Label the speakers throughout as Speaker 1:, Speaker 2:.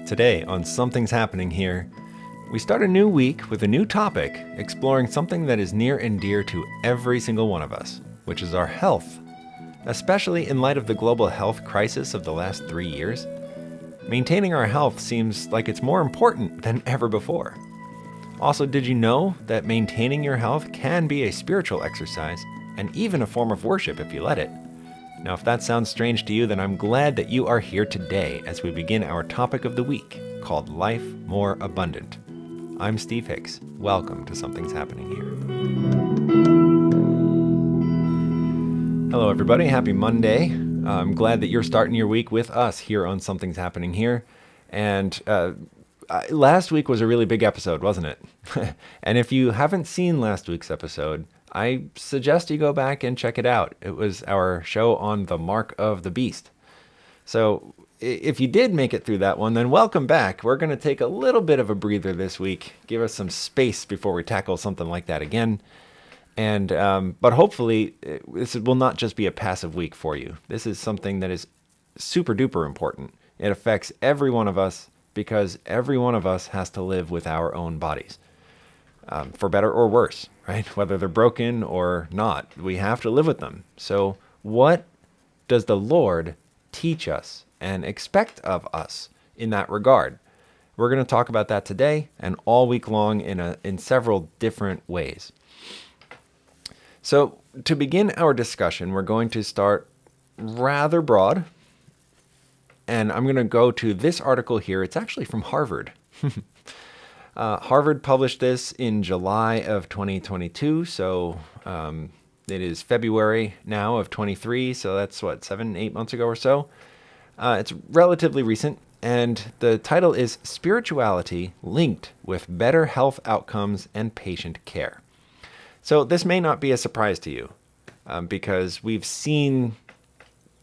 Speaker 1: Today on Something's Happening Here, we start a new week with a new topic, exploring something that is near and dear to every single one of us, which is our health. Especially in light of the global health crisis of the last 3 years, maintaining our health seems like it's more important than ever before. Also, did you know that maintaining your health can be a spiritual exercise and even a form of worship if you let it? Now, if that sounds strange to you, then I'm glad that you are here today as we begin our topic of the week called Life More Abundant. I'm Steve Hicks. Welcome to Something's Happening Here. Hello, everybody. Happy Monday. I'm glad that you're starting your week with us here on Something's Happening Here. And last week was a really big episode, wasn't it? And if you haven't seen last week's episode, I suggest you go back and check it out. It was our show on the mark of the beast. So if you did make it through that one, then welcome back. We're going to take a little bit of a breather this week, give us some space before we tackle something like that again. And but hopefully this will not just be a passive week for you. This is something that is super duper important. It affects every one of us because every one of us has to live with our own bodies. For better or worse, right? Whether they're broken or not, we have to live with them. So what does the Lord teach us and expect of us in that regard? We're going to talk about that today and all week long in several different ways. So to begin our discussion, we're going to start rather broad. And I'm going to go to this article here. It's actually from Harvard. Harvard published this in July of 2022, so it is February now of 23, so that's 7-8 months ago or so. It's relatively recent, and the title is Spirituality Linked with Better Health Outcomes and Patient Care. So this may not be a surprise to you, because we've seen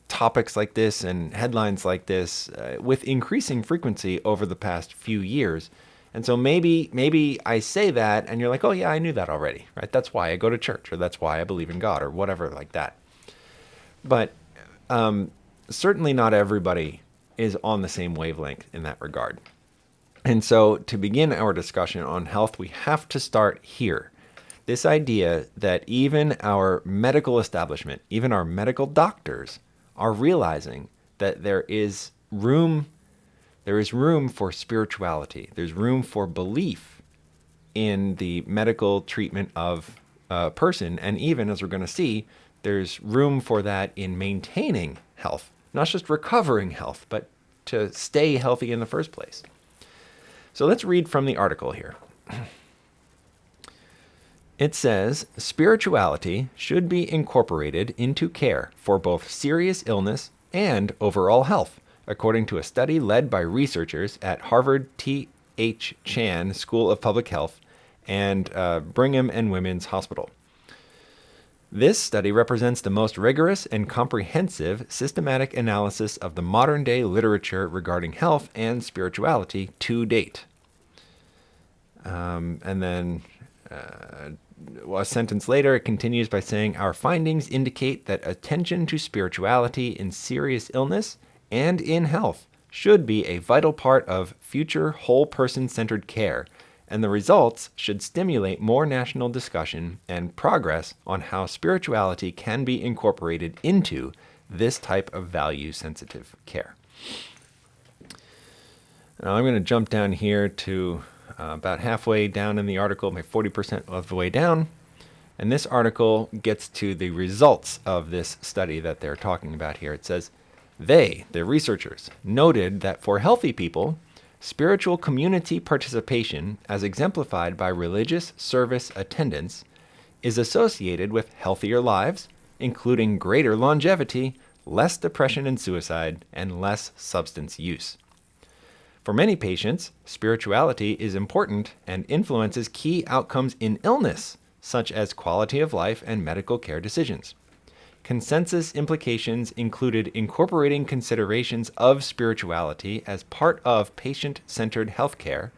Speaker 1: topics like this and headlines like this with increasing frequency over the past few years. And so maybe I say that and you're like, oh yeah, I knew that already, right? That's why I go to church, or that's why I believe in God, or whatever like that. But certainly not everybody is on the same wavelength in that regard. And so to begin our discussion on health, we have to start here. This idea that even our medical establishment, even our medical doctors are realizing that there is room for spirituality. There's room for belief in the medical treatment of a person. And even, as we're going to see, there's room for that in maintaining health, not just recovering health, but to stay healthy in the first place. So let's read from the article here. It says, spirituality should be incorporated into care for both serious illness and overall health, according to a study led by researchers at Harvard T.H. Chan School of Public Health and Brigham and Women's Hospital. This study represents the most rigorous and comprehensive systematic analysis of the modern-day literature regarding health and spirituality to date. And then a sentence later, it continues by saying, our findings indicate that attention to spirituality in serious illness and in health should be a vital part of future whole person-centered care, and the results should stimulate more national discussion and progress on how spirituality can be incorporated into this type of value-sensitive care. Now I'm going to jump down here to about halfway down in the article, maybe 40% of the way down, and this article gets to the results of this study that they're talking about here. It says, the researchers, noted that for healthy people, spiritual community participation, as exemplified by religious service attendance, is associated with healthier lives, including greater longevity, less depression and suicide, and less substance use. For many patients, spirituality is important and influences key outcomes in illness, such as quality of life and medical care decisions. Consensus implications included incorporating considerations of spirituality as part of patient-centered healthcare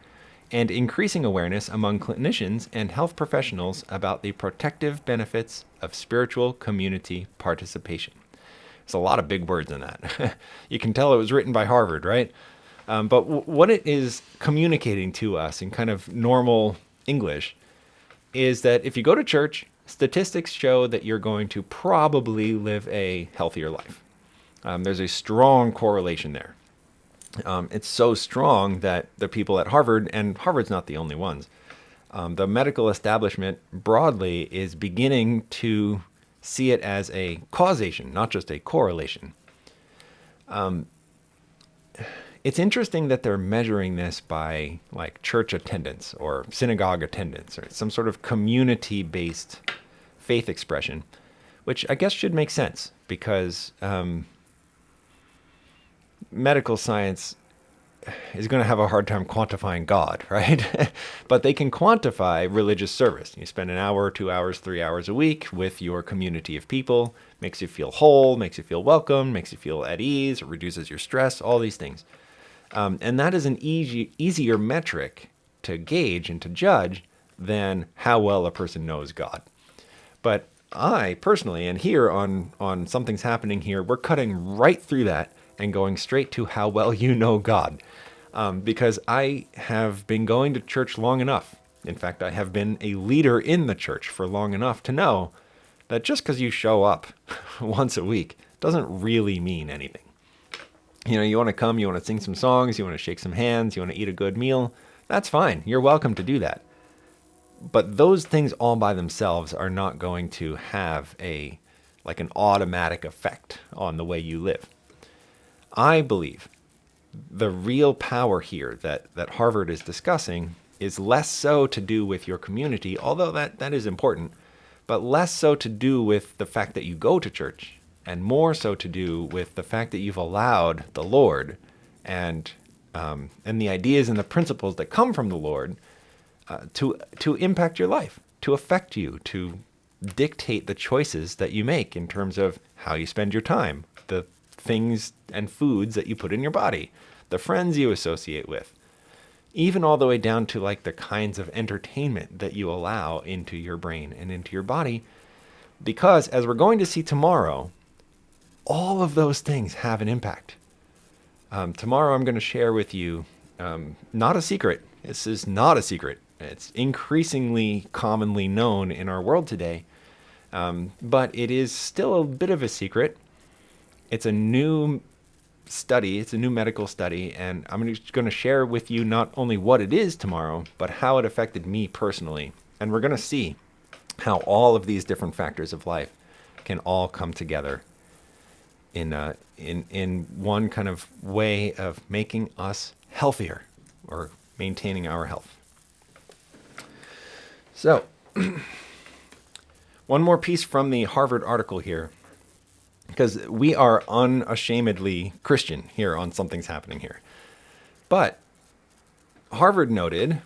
Speaker 1: and increasing awareness among clinicians and health professionals about the protective benefits of spiritual community participation. There's a lot of big words in that. You can tell it was written by Harvard, right? But what it is communicating to us in kind of normal English is that if you go to church, statistics show that you're going to probably live a healthier life. There's a strong correlation there. It's so strong that the people at Harvard, and Harvard's not the only ones, the medical establishment broadly is beginning to see it as a causation, not just a correlation. It's interesting that they're measuring this by like church attendance or synagogue attendance or some sort of community-based faith expression, which I guess should make sense because medical science is going to have a hard time quantifying God, right? But they can quantify religious service. You spend an hour, 2 hours, 3 hours a week with your community of people, makes you feel whole, makes you feel welcome, makes you feel at ease, reduces your stress, all these things. And that is an easier metric to gauge and to judge than how well a person knows God. But I personally, and here on Something's Happening Here, we're cutting right through that and going straight to how well you know God. Because I have been going to church long enough. In fact, I have been a leader in the church for long enough to know that just because you show up once a week doesn't really mean anything. You know, you want to come, you want to sing some songs, you want to shake some hands, you want to eat a good meal. That's fine. You're welcome to do that. But those things all by themselves are not going to have an automatic effect on the way you live. I believe the real power here that Harvard is discussing is less so to do with your community, although that is important, but less so to do with the fact that you go to church and more so to do with the fact that you've allowed the Lord and the ideas and the principles that come from the Lord to impact your life, to affect you, to dictate the choices that you make in terms of how you spend your time, the things and foods that you put in your body, the friends you associate with, even all the way down to like the kinds of entertainment that you allow into your brain and into your body. Because as we're going to see tomorrow, all of those things have an impact. Tomorrow I'm going to share with you, not a secret. This is not a secret. It's increasingly commonly known in our world today, but it is still a bit of a secret. It's a new study. It's a new medical study, and I'm just going to share with you not only what it is tomorrow, but how it affected me personally. And we're going to see how all of these different factors of life can all come together in one kind of way of making us healthier or maintaining our health. So, one more piece from the Harvard article here, because we are unashamedly Christian here on Something's Happening Here. But Harvard noted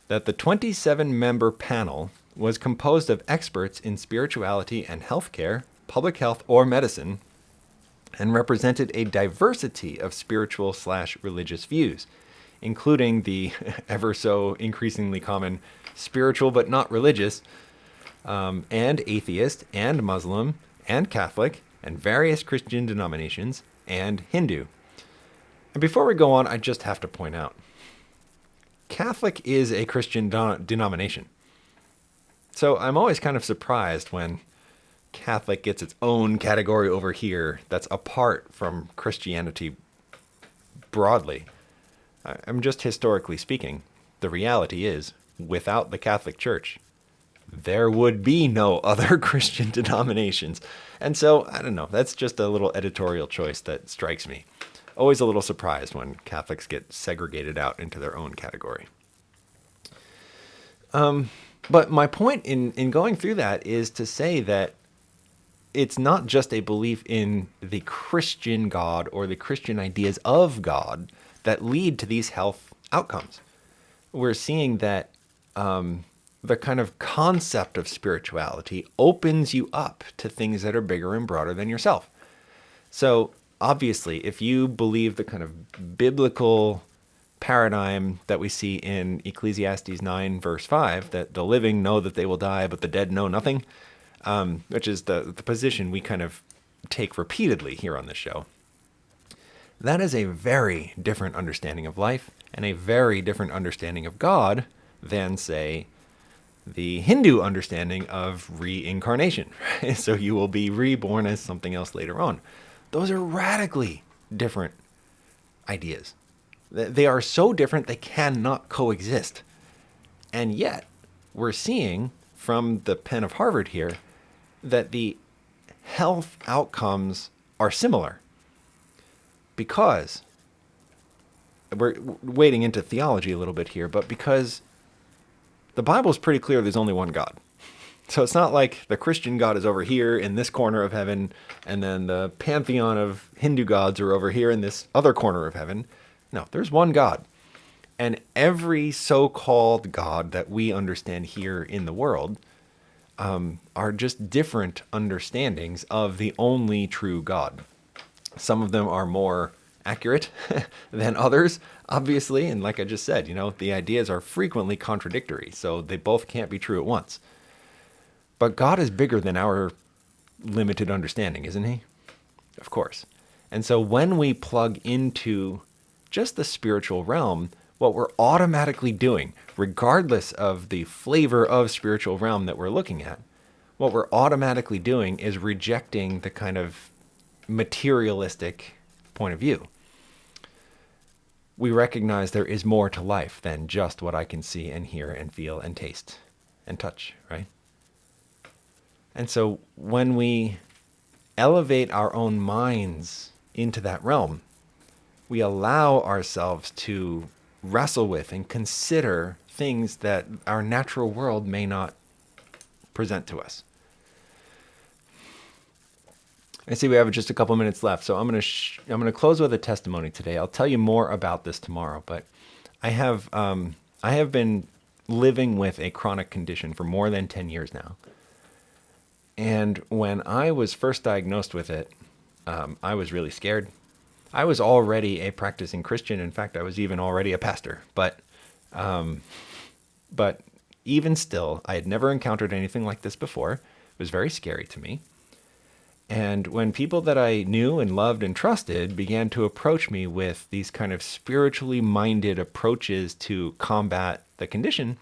Speaker 1: that the 27-member panel was composed of experts in spirituality and healthcare, public health, or medicine, and represented a diversity of spiritual/religious views, including the ever so increasingly common spiritual but not religious, and atheist, and Muslim, and Catholic, and various Christian denominations, and Hindu. And before we go on, I just have to point out, Catholic is a Christian denomination. So I'm always kind of surprised when Catholic gets its own category over here that's apart from Christianity broadly. I'm just historically speaking. The reality is, without the Catholic Church, there would be no other Christian denominations. And so, I don't know, that's just a little editorial choice that strikes me. Always a little surprised when Catholics get segregated out into their own category. But my point in going through that is to say that it's not just a belief in the Christian God or the Christian ideas of God that lead to these health outcomes. We're seeing that the kind of concept of spirituality opens you up to things that are bigger and broader than yourself. So obviously, if you believe the kind of biblical paradigm that we see in Ecclesiastes 9, verse 5, that the living know that they will die, but the dead know nothing, which is the position we kind of take repeatedly here on this show. That is a very different understanding of life and a very different understanding of God than, say, the Hindu understanding of reincarnation. So you will be reborn as something else later on. Those are radically different ideas. They are so different they cannot coexist. And yet, we're seeing from the pen of Harvard here that the health outcomes are similar, because we're wading into theology a little bit here, but because the Bible is pretty clear there's only one God. So it's not like the Christian God is over here in this corner of heaven, and then the pantheon of Hindu gods are over here in this other corner of heaven. No, there's one God. And every so-called God that we understand here in the world are just different understandings of the only true God. Some of them are more accurate than others, obviously. And like I just said, the ideas are frequently contradictory, so they both can't be true at once. But God is bigger than our limited understanding, isn't he? Of course. And so when we plug into just the spiritual realm, what we're automatically doing, regardless of the flavor of spiritual realm that we're looking at, what we're automatically doing is rejecting the kind of materialistic point of view. We recognize there is more to life than just what I can see and hear and feel and taste and touch, right? And so when we elevate our own minds into that realm, we allow ourselves to wrestle with and consider things that our natural world may not present to us. I see we have just a couple minutes left, so I'm going to close with a testimony today. I'll tell you more about this tomorrow, but I have been living with a chronic condition for more than 10 years now. And when I was first diagnosed with it, I was really scared. I was already a practicing Christian. In fact, I was even already a pastor. But even still, I had never encountered anything like this before. It was very scary to me. And when people that I knew and loved and trusted began to approach me with these kind of spiritually minded approaches to combat the condition,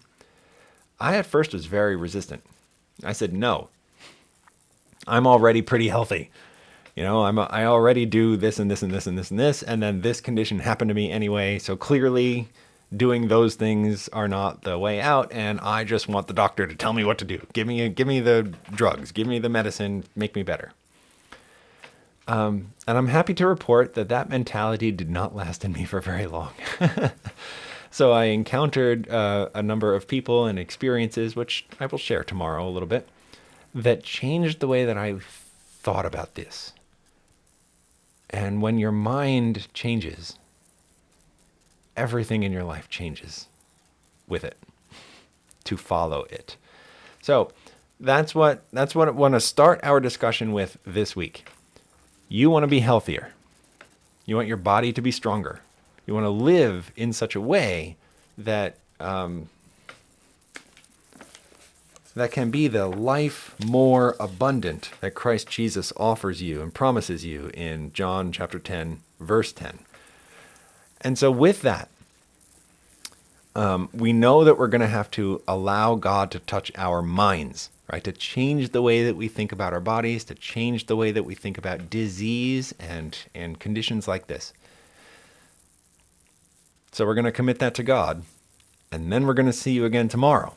Speaker 1: I at first was very resistant. I said, no, I'm already pretty healthy. I already do this and this and this and this and this, and then this condition happened to me anyway. So clearly doing those things are not the way out, and I just want the doctor to tell me what to do. Give me the drugs, give me the medicine, make me better. And I'm happy to report that mentality did not last in me for very long. So I encountered a number of people and experiences, which I will share tomorrow a little bit, that changed the way that I thought about this. And when your mind changes, everything in your life changes with it, to follow it. So that's what I want to start our discussion with this week. You want to be healthier. You want your body to be stronger. You want to live in such a way that that can be the life more abundant that Christ Jesus offers you and promises you in John chapter 10, verse 10. And so with that, we know that we're going to have to allow God to touch our minds, right? To change the way that we think about our bodies, to change the way that we think about disease and conditions like this. So we're going to commit that to God, and then we're going to see you again tomorrow.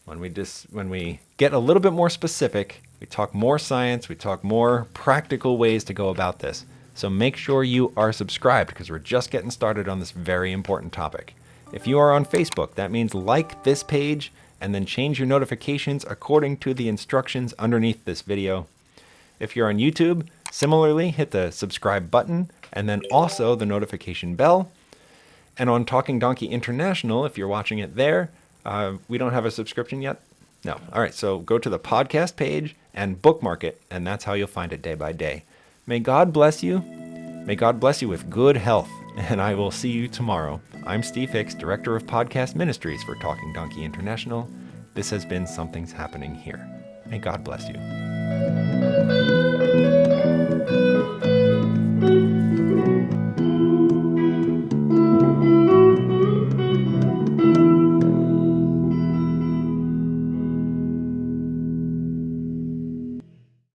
Speaker 1: When we get a little bit more specific, we talk more science, we talk more practical ways to go about this. So make sure you are subscribed, because we're just getting started on this very important topic. If you are on Facebook, that means like this page and then change your notifications according to the instructions underneath this video. If you're on YouTube, similarly, hit the subscribe button and then also the notification bell. And on Talking Donkey International, if you're watching it there, we don't have a subscription yet. No. All right. So go to the podcast page and bookmark it, and that's how you'll find it day by day. May God bless you. May God bless you with good health, and I will see you tomorrow. I'm Steve Hicks, Director of Podcast Ministries for Talking Donkey International. This has been Something's Happening Here. May God bless you.